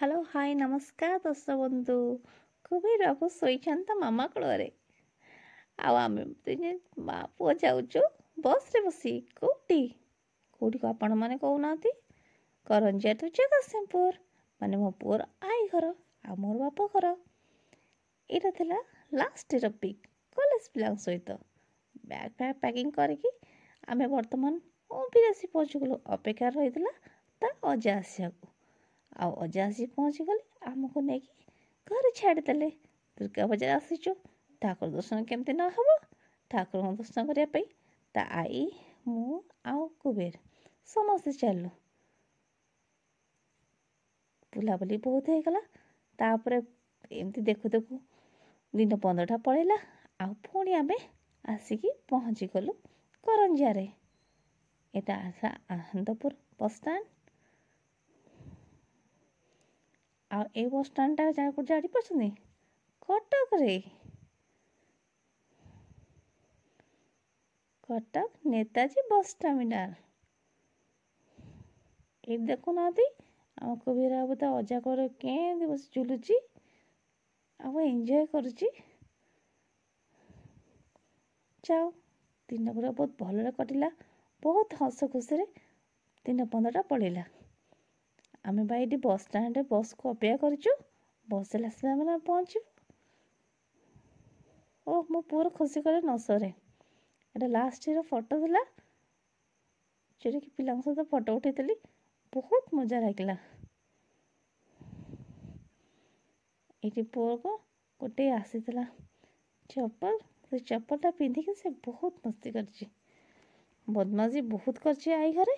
Hello hi नमस्कार दर्शक बंधु कुबेर बाबू शोन मामा कूल आमे माँ पुआ जाऊँ बस रे बसी कौटी कौटी को आपण मैंने कहना करंजिया तो जगतसिंहपुर माने मो पुअर आई घर आ मोर बाप घर यहाँ था लास्ट ईयर पिक कॉलेज पिला सहित बैग फैग पैकिंग करके आमे बर्तमान भी आसी पहुँचीगलु अपेक्षा रही ता अजा आसा अजा आसी पहुँची गले आमको लेकिन घर छाड़देले दुर्गा बजार आसीचु ठाकुर दर्शन केमती न हम ठाकुर दर्शन करने ता आई मु आउ कुबेर समस्ते चलु बुलाबुली बहुत हो गला तापर एमती देखु देखु दिन 15टा पड़ेगा आउ पुणी आमे आसिकी पहुँची गलु करंजिया रे एटा आनंदपुर बस स्टैंड आ ए बस स्टैंड टा जानी पार्छनी कटक रे कटक नेताजी बस टर्मिनाल ये देखुना आम कबीर बाबू तो अजा कर के बस झुलुची अब एंजॉय करुची जाओ दिन गुरा बहुत भल कटिला बहुत हस खुशी दिन 15टा पड़ेगा आमे भाई बस स्टैंड बस को अपेक्षा करूँ बस मैंने पहुँचू ओ मो पुअर खुशी करे न सरे एटा लास्ट ईयर फोटो था जोटा कि पिला सहित फोटो उठेली बहुत मजा लगे ये पुअ को गोटे आसी चप्पल से चप्पलटा पिंधिकी से बहुत मस्ती कर बदमाशी बहुत कर आई घरे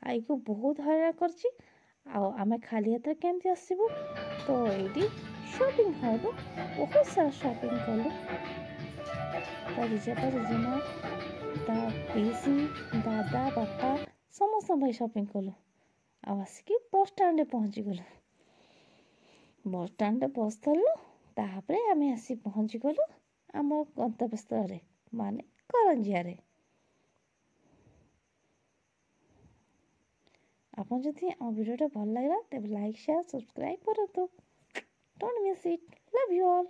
आई को बहुत हैरान कर आमे खाली हाथ केमती आसबू तो ये शॉपिंग हॉल बहुत सारा शॉपिंग कलु जेजेपा जेजेमा ता पीसी दादा बापा समस्त भाई शॉपिंग कलु आसिकी बस स्टैंड पहुँची गलु बस स्टैंड बस धरलु तापरे आमे आसी पहुँची गलु आम गंतव्य स्थल माने करंजिया रे आपन जदि आम वीडियोटा भल लगा तेज लाइक शेयर सब्सक्राइब करूँ don't miss it love you all.